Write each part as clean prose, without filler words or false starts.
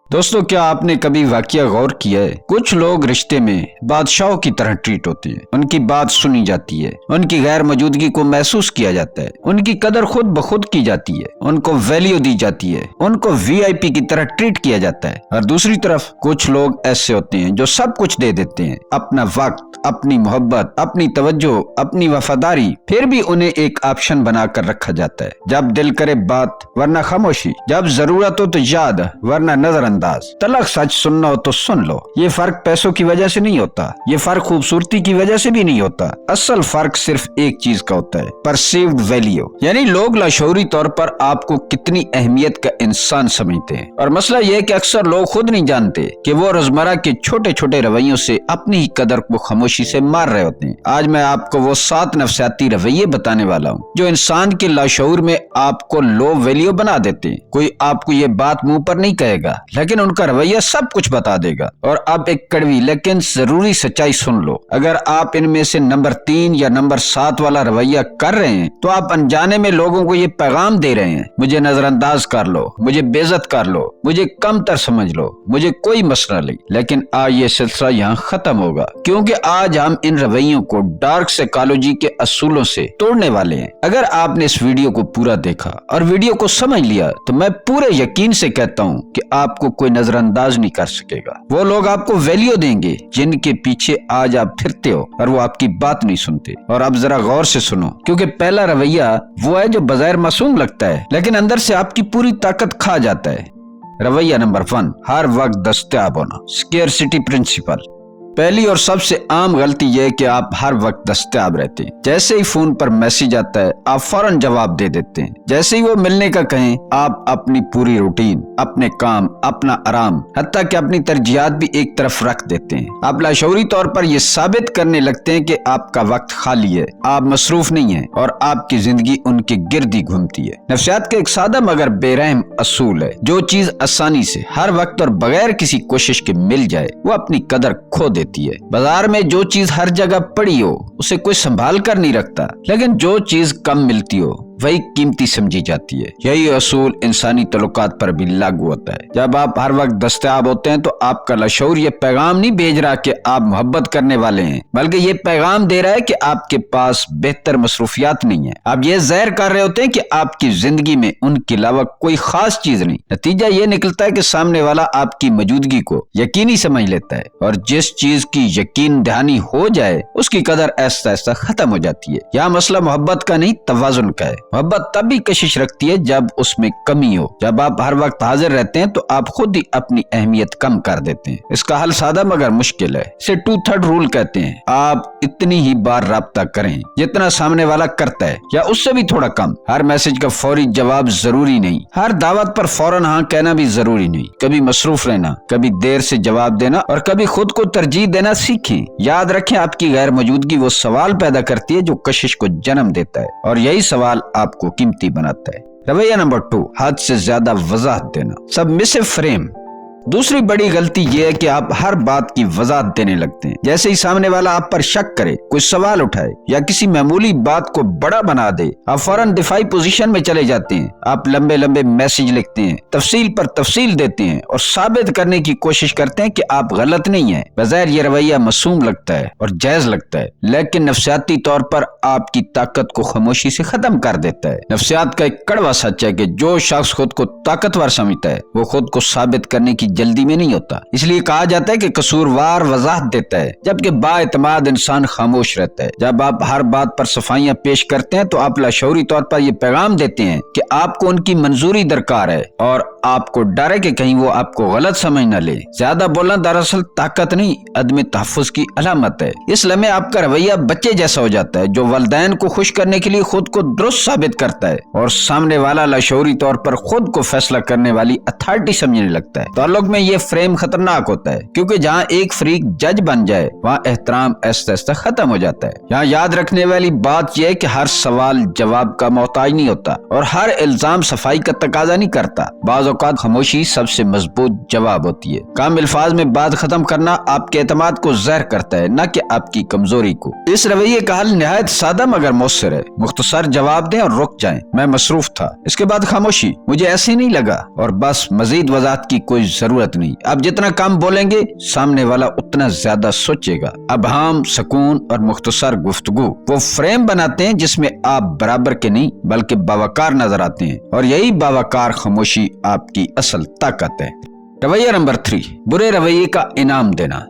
दोस्तों, क्या आपने कभी वाकया गौर किया है? कुछ लोग रिश्ते में बादशाहों की तरह ट्रीट होते हैं। उनकी बात सुनी जाती है, उनकी गैर मौजूदगी को महसूस किया जाता है, उनकी कदर खुद ब खुद की जाती है, उनको वैल्यू दी जाती है, उनको वीआईपी की तरह ट्रीट किया जाता है। और दूसरी तरफ कुछ लोग ऐसे होते हैं जो सब कुछ दे देते हैं, अपना वक्त, अपनी मोहब्बत, अपनी तवज्जो, अपनी वफादारी, फिर भी उन्हें एक ऑप्शन बनाकर रखा जाता है। जब दिल करे बात वरना खामोशी, जब जरूरत हो तो याद वरना नजरअंदाज। तलक सच सुनना हो तो सुन लो। ये फर्क पैसों की वजह से नहीं होता, ये फर्क खूबसूरती की वजह से भी नहीं होता। असल फर्क सिर्फ एक चीज का होता है, परसीव्ड वैल्यू। यानी लोग लाशऊरी तौर पर आपको कितनी अहमियत का इंसान समझते हैं। और मसला यह है कि अक्सर लोग खुद नहीं जानते कि वो रोजमर्रा के छोटे छोटे रवैयों से अपनी ही कदर को खामोशी से मार रहे होते हैं। आज मैं आपको वो 7 नफसियाती रवैये बताने वाला हूँ जो इंसान के लाशऊर में आपको लो वैल्यू बना देते हैं। कोई आपको ये बात मुंह पर नहीं कहेगा, लेकिन उनका रवैया सब कुछ बता देगा। और अब एक कड़वी लेकिन जरूरी सच्चाई सुन लो। अगर आप इनमें से नंबर 3 या नंबर 7 वाला रवैया कर रहे हैं तो आप अनजाने में लोगों को ये पैगाम दे रहे हैं, मुझे नजरअंदाज कर लो, मुझे बेइज्जत कर लो, मुझे कमतर समझ लो, मुझे कोई मसला नहीं। लेकिन आज ये सिलसिला यहाँ खत्म होगा, क्योंकि आज हम इन रवैयों को डार्क साइकोलॉजी के असूलों से तोड़ने वाले हैं। अगर आपने इस वीडियो को पूरा देखा और वीडियो को समझ लिया तो मैं पूरे यकीन से कहता हूँ कि आपको कोई नजरअंदाज नहीं कर सकेगा। वो लोग आपको वैल्यू देंगे जिनके पीछे आज आप फिरते हो और वो आपकी बात नहीं सुनते। और अब जरा गौर से सुनो, क्योंकि पहला रवैया वो है जो बज़ाहिर मासूम लगता है लेकिन अंदर से आपकी पूरी ताकत खा जाता है। रवैया नंबर 1, हर वक्त दस्तयाब होना, स्केर्सिटी प्रिंसिपल। पहली और सबसे आम गलती यह है कि आप हर वक्त दस्तयाब रहते हैं। जैसे ही फोन पर मैसेज आता है आप फौरन जवाब दे देते हैं। जैसे ही वो मिलने का कहें आप अपनी पूरी रूटीन, अपने काम, अपना आराम, हत्ता कि अपनी तरजीहात भी एक तरफ रख देते हैं। आप लाशऊरी तौर पर यह साबित करने लगते हैं कि आपका वक्त खाली है, आप मसरूफ नहीं है और आपकी जिंदगी उनके गिर्द ही घूमती है। नफ्सियात का एक सादा मगर बेरहम असूल है, जो चीज आसानी से हर वक्त और बगैर किसी कोशिश के मिल जाए वो अपनी कदर खो देती है। बाजार में जो चीज हर जगह पड़ी हो उसे कोई संभाल कर नहीं रखता, लेकिन जो चीज कम मिलती हो वही कीमती समझी जाती है। यही असूल इंसानी तल्लुकात पर भी लागू होता है। जब आप हर वक्त दस्तयाब होते हैं तो आपका लाशऊर ये पैगाम नहीं भेज रहा कि आप मोहब्बत करने वाले हैं, बल्कि ये पैगाम दे रहा है कि आपके पास बेहतर मसरूफियात नहीं है। आप ये ज़ाहिर कर रहे होते हैं कि आपकी जिंदगी में उनके अलावा कोई खास चीज नहीं। नतीजा ये निकलता है कि सामने वाला आपकी मौजूदगी को यकीनी समझ लेता है और जिस चीज की यकीन दहानी हो जाए उसकी कदर ऐसा ऐसा खत्म हो जाती है। यह मसला मोहब्बत का नहीं, तवाजुन का है। मोहब्बत तभी कशिश रखती है जब उसमें कमी हो। जब आप हर वक्त हाजिर रहते हैं तो आप खुद ही अपनी अहमियत कम कर देते हैं। इसका हल सादा मगर मुश्किल है। इसे 2/3 रूल कहते हैं। आप इतनी ही बार राब्ता करें जितना सामने वाला करता है, या उससे भी थोड़ा कम। हर मैसेज का फौरी जवाब जरूरी नहीं, हर दावत पर फौरन हाँ कहना भी जरूरी नहीं। कभी मसरूफ रहना, कभी देर से जवाब देना और कभी खुद को तरजीह देना सीखें। याद रखें, आपकी गैर मौजूदगी वो सवाल पैदा करती है जो कशिश को जन्म देता है और यही सवाल आपको कीमती बनाता है। रवैया नंबर 2, हद से ज्यादा वजाहत देना, सबमिसिव फ्रेम। दूसरी बड़ी गलती यह है कि आप हर बात की वजाहत देने लगते हैं। जैसे ही सामने वाला आप पर शक करे, कोई सवाल उठाए या किसी मामूली बात को बड़ा बना दे, आप फौरन दिफाई पोजीशन में चले जाते हैं। आप लंबे लंबे मैसेज लिखते हैं, तफसील पर तफसील देते हैं और साबित करने की कोशिश करते हैं कि आप गलत नहीं है। बज़ाहिर ये रवैया मासूम लगता है और जायज लगता है, लेकिन नफ्सियाती तौर पर आपकी ताकत को खामोशी से खत्म कर देता है। नफ्सियात का एक कड़वा सच है कि जो शख्स खुद को ताकतवर समझता है वो खुद को साबित करने की जल्दी में नहीं होता। इसलिए कहा जाता है कि कसूरवार वजाहत देता है, जबकि बाएतमाद इंसान खामोश रहता है। जब आप हर बात पर सफाइयां पेश करते हैं तो आप लाशऊरी तौर पर यह पैगाम देते हैं कि आपको उनकी मंजूरी दरकार है और आपको डर है कि कहीं वो आपको गलत समझ न ले। ज्यादा बोलना दरअसल ताकत नहीं, अदम तहफ़्फ़ुज़ की अलामत है। इस लम्हे आपका रवैया बच्चे जैसा हो जाता है जो वालिदैन को खुश करने के लिए खुद को दुरुस्त साबित करता है और सामने वाला लाशऊरी तौर पर खुद को फैसला करने वाली अथॉरिटी समझने लगता है। ताल्लुक में ये फ्रेम खतरनाक होता है, क्योंकि जहाँ एक फरीक जज बन जाए वहाँ एहतराम ऐसा ऐसा खत्म हो जाता है। यहाँ याद रखने वाली बात यह है कि हर सवाल जवाब का मोहताज नहीं होता और हर इल्जाम सफाई का तकाजा नहीं करता। बाज़ औक़ात खामोशी सबसे मजबूत जवाब होती है। कम अल्फाज में बात खत्म करना आपके एतमाद को ज़हर करता है, न कि आपकी कमजोरी को। इस रवैये का हल निहायत सादा मगर मौसर है। मुख्तसर जवाब दें और रुक जाएं, मैं मसरूफ था। इसके बाद खामोशी, मुझे ऐसे नहीं लगा, और बस मजीद वजाहत की कोई जरूरत जरूरत नहीं। आप जितना कम बोलेंगे सामने वाला उतना ज्यादा सोचेगा। अब हम सुकून और मुख्तसर गुफ्तगू वो फ्रेम बनाते हैं जिसमें आप बराबर के नहीं बल्कि बावकार नजर आते हैं, और यही बावकार खामोशी आपकी असल ताकत है। रवैया नंबर 3, बुरे रवैये का इनाम देना।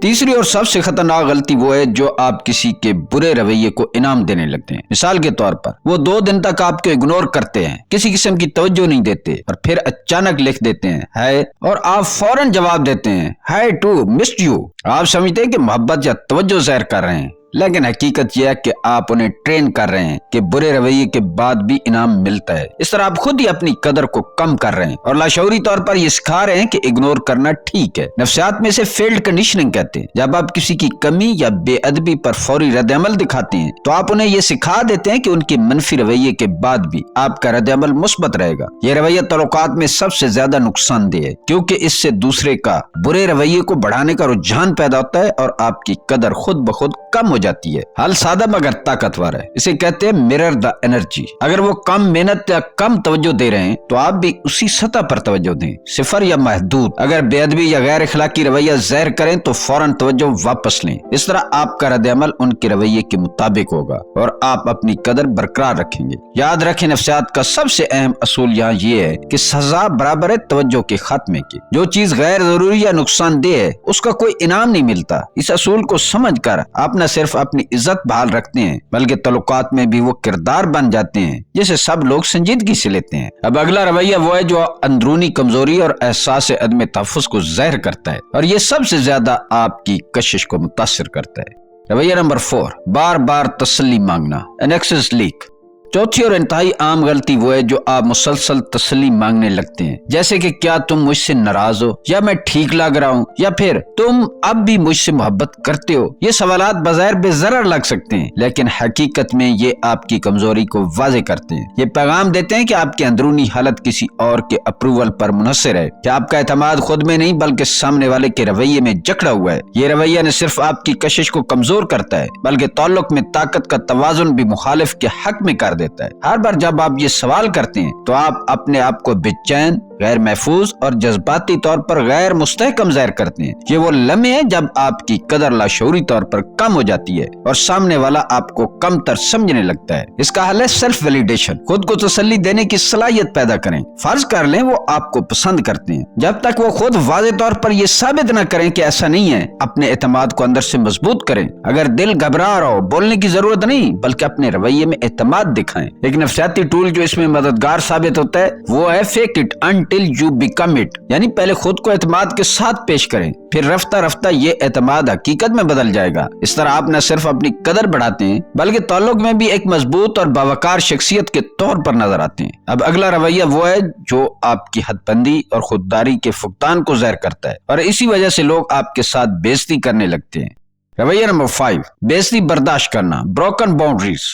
तीसरी और सबसे खतरनाक गलती वो है जो आप किसी के बुरे रवैये को इनाम देने लगते हैं। मिसाल के तौर पर वो 2 दिन तक आपको इग्नोर करते हैं, किसी किस्म की तवज्जो नहीं देते, और फिर अचानक लिख देते हैं हाय, और आप फौरन जवाब देते हैं हाय टू मिस्ड यू। आप समझते हैं कि मोहब्बत या तवज्जो ज़ाहिर कर रहे हैं, लेकिन हकीकत यह है कि आप उन्हें ट्रेन कर रहे हैं कि बुरे रवैये के बाद भी इनाम मिलता है। इस तरह आप खुद ही अपनी कदर को कम कर रहे हैं और लाशऊरी तौर पर ये सिखा रहे हैं कि इग्नोर करना ठीक है। नफ्सियात में इसे फेल्ड कंडीशनिंग कहते हैं। जब आप किसी की कमी या बेअदबी पर फौरी रद्द-ए-अमल दिखाते हैं तो आप उन्हें ये सिखा देते हैं कि उनके मनफी रवैये के बाद भी आपका रद्द-ए-अमल मुस्बत रहेगा। यह रवैया तल्लुकात में सबसे ज्यादा नुकसानदेह है, क्योंकि इससे दूसरे का बुरे रवैये को बढ़ाने का रुझान पैदा होता है और आपकी कदर खुद ब खुद कम हो जाती है। हल सादा मगर ताकतवर है। इसे कहते हैं मिरर द एनर्जी। अगर वो कम मेहनत या कम तवज्जो दे रहे हैं तो आप भी उसी सतह पर तवज्जो दें, सिफर या महदूद। अगर बेअदबी या गैर अखलाकी रवैया ज़ाहिर करें तो फौरन तवज्जो वापस लें। इस तरह आपका रद्द-ए-अमल उनके रवैये के मुताबिक होगा और आप अपनी कदर बरकरार रखेंगे। याद रखें, नफ्सियात का सबसे अहम असूल यहाँ ये है कि सजा बराबर है तवज्जो के खात्मे की। जो चीज गैर जरूरी या नुकसानदेह है उसका कोई इनाम नहीं मिलता। इस असूल को समझ कर आप न सिर्फ अपनी इज्जत बहाल रखते हैं बल्कि तल्लुकात में भी वो किरदार बन जाते हैं जिसे सब लोग संजीदगी से लेते हैं। अब अगला रवैया वो है जो अंदरूनी कमजोरी और एहसास अदम तहफ़्फ़ुज़ को ज़ाहिर करता है और ये सबसे ज्यादा आपकी कशिश को मुतासिर करता है। रवैया नंबर 4, बार बार तसल्ली मांगना, एन एक्सेस लीक। चौथी और इंतहाई आम गलती वो है जो आप मुसलसल तसल्ली मांगने लगते हैं, जैसे कि क्या तुम मुझसे नाराज हो, या मैं ठीक लग रहा हूँ, या फिर तुम अब भी मुझसे मोहब्बत करते हो। ये सवालात बज़ाहिर बेज़रर लग सकते हैं लेकिन हकीकत में ये आपकी कमजोरी को वाज़े करते हैं। ये पैगाम देते हैं कि आपकी अंदरूनी हालत किसी और के अप्रूवल पर मुनहसर है, कि आपका एतमाद खुद में नहीं बल्कि सामने वाले के रवैये में जकड़ा हुआ है। ये रवैया न सिर्फ आपकी कशिश को कमजोर करता है बल्कि ताल्लुक में ताकत का तवाजुन भी मुखालिफ के हक में कर देता है। हर बार जब आप ये सवाल करते हैं तो आप अपने आप को बेचैन, गैर महफूज और जज्बाती तौर पर गैर मुस्तहकम ज़ाहिर करते हैं। ये वो लम्हे हैं जब आपकी कदर लाशऊरी तौर पर कम हो जाती है और सामने वाला आपको कमतर समझने लगता है। इसका हल है सेल्फ वैलिडेशन। खुद को तसल्ली देने की सलाहियत पैदा करें। फर्ज कर लें वो आपको पसंद करते हैं, जब तक वो खुद वाज़े तौर पर ये साबित न करें कि ऐसा नहीं है, अपने एतमाद को अंदर से मजबूत करें। अगर दिल घबरा रहा हो, बोलने की जरूरत नहीं बल्कि अपने रवैये में एतमाद दिखाएं। एक नफ्सियाती टूल जो इसमें मददगार साबित होता है वो है fake it until you become it, यानी पहले खुद को एतमाद के साथ पेश करें, फिर रफ्ता रफ्ता ये एतमाद हकीकत में बदल जाएगा। इस तरह आप न सिर्फ अपनी कदर बढ़ाते हैं बल्कि ताल्लुक में भी एक मजबूत और बावकार शख्सियत के तौर पर नजर आते हैं। अब अगला रवैया वो है जो आपकी हदबंदी और खुददारी के फुकदान को ज़ाहिर करता है और इसी वजह से लोग आपके साथ बेइज्जती करने लगते हैं। रवैया नंबर 5, बेइज्जती बर्दाश्त करना, ब्रोकन बाउंड्रीज।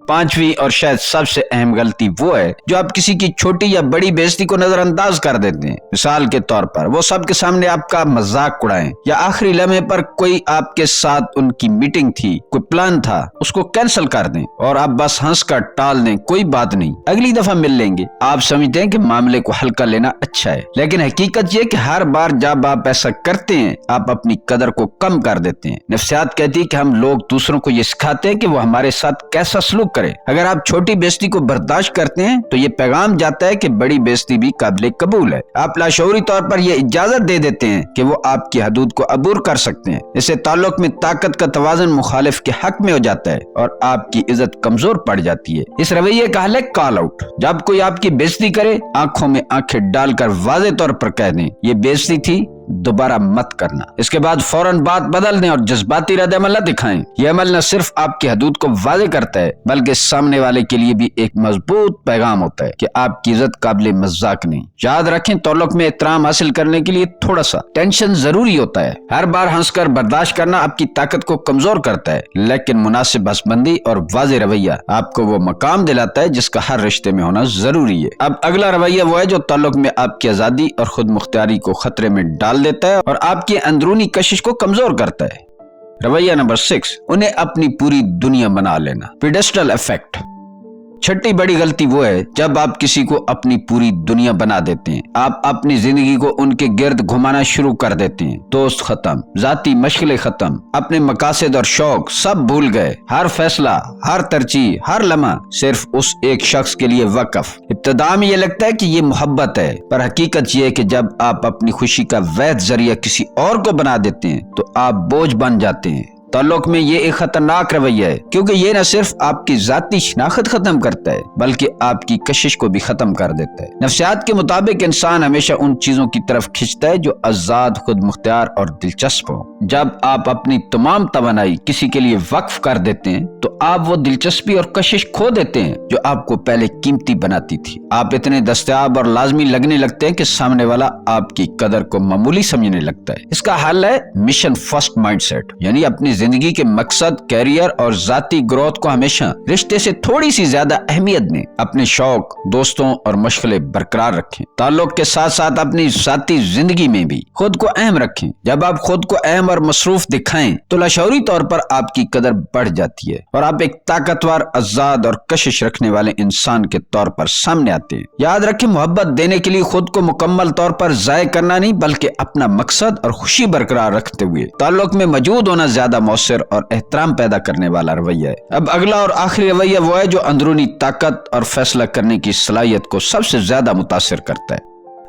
पांचवी और शायद सबसे अहम गलती वो है जो आप किसी की छोटी या बड़ी बेइज्जती को नजरअंदाज कर देते हैं। मिसाल के तौर पर वो सबके सामने आपका मजाक उड़ाएं या आखिरी लम्हे पर कोई आपके साथ उनकी मीटिंग थी, कोई प्लान था, उसको कैंसिल कर दें और आप बस हंस कर टाल दें, कोई बात नहीं, अगली दफा मिल लेंगे। आप समझते हैं कि मामले को हल्का लेना अच्छा है, लेकिन हकीकत ये कि हर बार जब आप ऐसा करते हैं आप अपनी कदर को कम कर देते हैं। नफ्सियात कहती है कि हम लोग दूसरों को ये सिखाते हैं कि वो हमारे साथ कैसा सलूक करें। अगर आप छोटी बेइज्जती को बर्दाश्त करते हैं तो ये पैगाम जाता है कि बड़ी बेइज्जती भी काबिल कबूल है। आप लाशऊरी तौर पर यह इजाजत दे देते हैं कि वो आपकी हदूद को अबूर कर सकते हैं। इससे ताल्लुक में ताकत का तवाज़ुन मुखालिफ के हक में हो जाता है और आपकी इज्जत कमजोर पड़ जाती है। इस रवैये का हल है कॉल आउट। जब कोई आपकी बेइज्जती करे आंखों में आंखें डालकर वाज़े तौर पर कह दें ये बेइज्जती थी, दोबारा मत करना। इसके बाद फौरन बात बदल दें और जज्बाती रद्द-ए-अमल दिखाएं। यह अमल न सिर्फ आपकी हदूद को वाज़े करता है बल्कि सामने वाले के लिए भी एक मजबूत पैगाम होता है कि आपकी इज्जत काबिल मजाक नहीं। याद रखें, ताल्लुक में एहतराम हासिल करने के लिए थोड़ा सा टेंशन जरूरी होता है। हर बार हंसकर बर्दाश्त करना आपकी ताकत को कमजोर करता है, लेकिन मुनासिब हसबंदी और वाज़े रवैया आपको वो मकाम दिलाता है जिसका हर रिश्ते में होना जरूरी है। अब अगला रवैया वो है जो ताल्लुक में आपकी आजादी और खुद मुख्तियारी को खतरे में डाल देता है और आपकी अंदरूनी कशिश को कमजोर करता है। रवैया नंबर 6, उन्हें अपनी पूरी दुनिया बना लेना, पेडेस्टल इफेक्ट। छठी बड़ी गलती वो है जब आप किसी को अपनी पूरी दुनिया बना देते हैं। आप अपनी जिंदगी को उनके गिर्द घुमाना शुरू कर देते हैं। दोस्त खत्म, जाती मशगलें खत्म, अपने मकासद और शौक सब भूल गए। हर फैसला, हर तरजीह, हर लम्हा सिर्फ उस एक शख्स के लिए वक्फ। इब्तिदा में ये लगता है कि ये मोहब्बत है, पर हकीकत ये है कि जब आप अपनी खुशी का वैध जरिया किसी और को बना देते हैं तो आप बोझ बन जाते हैं। ताल्लुक में ये एक खतरनाक रवैया है, क्योंकि ये न सिर्फ आपकी जाती शनाख्त खत्म करता है बल्कि आपकी कशिश को भी खत्म कर देता है। नफ्सियात के मुताबिक इंसान हमेशा उन चीजों की तरफ खिंचता है जो आजाद, खुद मुख्तियार और दिलचस्प हो। जब आप अपनी तमाम तवानाई किसी के लिए वक्फ कर देते हैं तो आप वो दिलचस्पी और कशिश खो देते हैं जो आपको पहले कीमती बनाती थी। आप इतने दस्तयाब और लाजमी लगने लगते हैं कि सामने वाला आपकी कदर को मामूली समझने लगता है। इसका हल है मिशन फर्स्ट माइंडसेट, यानी अपनी जिंदगी के मकसद, कैरियर और जाती ग्रोथ को हमेशा रिश्ते से थोड़ी सी ज्यादा अहमियत दें। अपने शौक, दोस्तों और मशगलें बरकरार रखें। ताल्लुक के साथ साथ अपनी जाती जिंदगी में भी खुद को अहम रखें। जब आप खुद को अहम और मसरूफ दिखाएं तो लाशऊरी तौर पर आपकी कदर बढ़ जाती है और आप एक ताकतवर, आजाद और कशिश रखने वाले इंसान के तौर पर सामने आते हैं। याद रखें, मोहब्बत देने के लिए खुद को मुकम्मल तौर पर जाय करना नहीं बल्कि अपना मकसद और खुशी बरकरार रखते हुए ताल्लुक में मौजूद होना ज्यादा मौसर और एहतराम पैदा करने वाला रवैया है। अब अगला और आखिरी रवैया वो है जो अंदरूनी ताकत और फैसला करने की सलाहियत को सबसे ज्यादा मुतासिर करता है।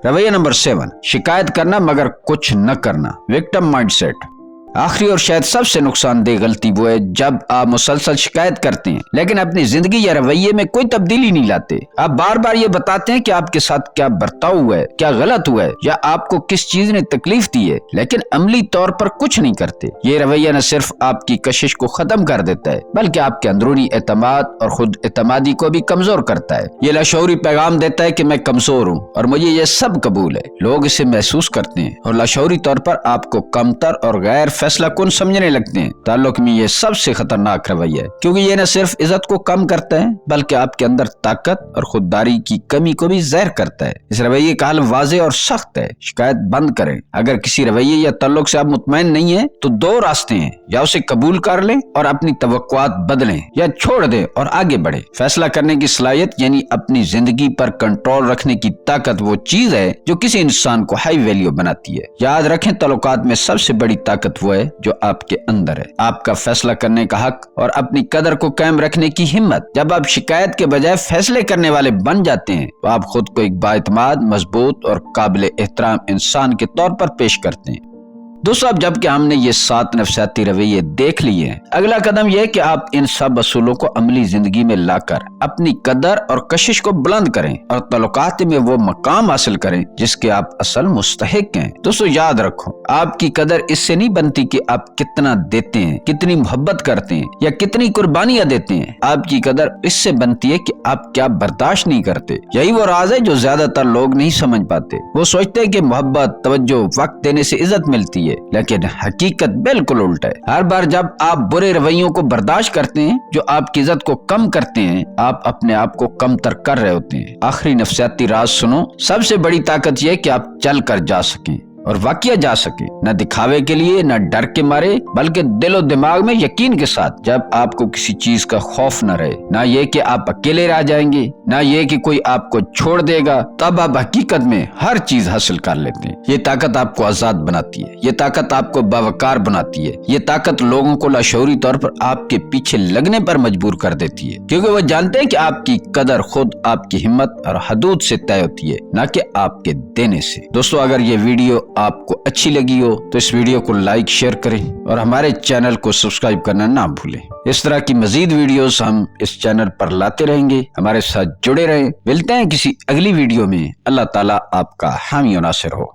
रवैया नंबर 7, शिकायत करना मगर कुछ न करना, विक्टिम माइंडसेट। आखिरी और शायद सबसे नुकसानदेह गलती वो है जब आप मुसलसल शिकायत करते हैं लेकिन अपनी जिंदगी या रवैये में कोई तब्दीली नहीं लाते। आप बार बार ये बताते हैं कि आपके साथ क्या बर्ताव हुआ है, क्या गलत हुआ है या आपको किस चीज ने तकलीफ दी है, लेकिन अमली तौर पर कुछ नहीं करते। ये रवैया न सिर्फ आपकी कशिश को खत्म कर देता है बल्कि आपके अंदरूनी एतमाद और खुद एतमादी को भी कमजोर करता है। ये लाशऊरी पैगाम देता है कि मैं कमजोर हूँ और मुझे ये सब कबूल है। लोग इसे महसूस करते हैं और लाशऊरी तौर पर आपको कमतर और गैर फैसला कुन समझने लगते हैं। ताल्लुक में ये सबसे खतरनाक रवैया है, क्योंकि ये न सिर्फ इज्जत को कम करता है बल्कि आपके अंदर ताकत और खुददारी की कमी को भी ज़ाहिर करता है। इस रवैये का हल वाज़ेह और सख्त है, शिकायत बंद करें। अगर किसी रवैये या ताल्लुक से आप मुतमईन नहीं है तो 2 रास्ते हैं, या उसे कबूल कर लें और अपनी तवक्कुआत बदलें या छोड़ दें और आगे बढ़े। फैसला करने की सलाहियत यानी अपनी जिंदगी पर कंट्रोल रखने की ताकत वो चीज है जो किसी इंसान को हाई वैल्यू बनाती है। याद रखें, ताल्लुकात में सबसे बड़ी ताकत वो है जो आपके अंदर है, आपका फैसला करने का हक और अपनी कदर को कायम रखने की हिम्मत। जब आप शिकायत के बजाय फैसले करने वाले बन जाते हैं तो आप खुद को एक बाएतमाद, मजबूत और काबिल एहतराम इंसान के तौर पर पेश करते हैं। दोस्तों, अब जबकि हमने ये 7 नफ्सियाती रवैये देख लिए हैं, अगला कदम यह है कि आप इन सब असूलों को अमली जिंदगी में लाकर अपनी कदर और कशिश को बुलंद करें और ताल्लुकात में वो मकाम हासिल करें जिसके आप असल मुस्तहिक हैं। दोस्तों, याद रखो, आपकी कदर इससे नहीं बनती कि आप कितना देते हैं, कितनी मोहब्बत करते हैं या कितनी कुर्बानियां देते हैं। आपकी कदर इससे बनती है कि आप क्या बर्दाश्त नहीं करते। यही वो राज है जो ज्यादातर लोग नहीं समझ पाते। वो सोचते हैं कि मोहब्बत, तवज्जो, वक्त देने से इज्जत मिलती है, लेकिन हकीकत बिल्कुल उल्टा है। हर बार जब आप बुरे रवैयों को बर्दाश्त करते हैं जो आपकी इज्जत को कम करते हैं, आप अपने आप को कमतर कर रहे होते हैं। आखिरी नफ्सियाती राज सुनो, सबसे बड़ी ताकत यह है कि आप चल कर जा सकें और वाकया जा सके, न दिखावे के लिए, न डर के मारे, बल्कि दिलो दिमाग में यकीन के साथ। जब आपको किसी चीज का खौफ न रहे, ना ये कि आप अकेले रह जाएंगे, ना ये कि कोई आपको छोड़ देगा, तब आप हकीकत में हर चीज हासिल कर लेते हैं। ये ताकत आपको आजाद बनाती है, ये ताकत आपको बावकार बनाती है, ये ताकत लोगों को लाशऊरी तौर पर आपके पीछे लगने पर मजबूर कर देती है, क्योंकि वो जानते हैं कि आपकी कदर खुद आपकी हिम्मत और हदूद से तय होती है, न कि आपके देने से। दोस्तों, अगर ये वीडियो आपको अच्छी लगी हो तो इस वीडियो को लाइक, शेयर करें और हमारे चैनल को सब्सक्राइब करना ना भूलें। इस तरह की मजीद वीडियोस हम इस चैनल पर लाते रहेंगे। हमारे साथ जुड़े रहें। मिलते हैं किसी अगली वीडियो में। अल्लाह ताला आपका हामी और नासिर हो।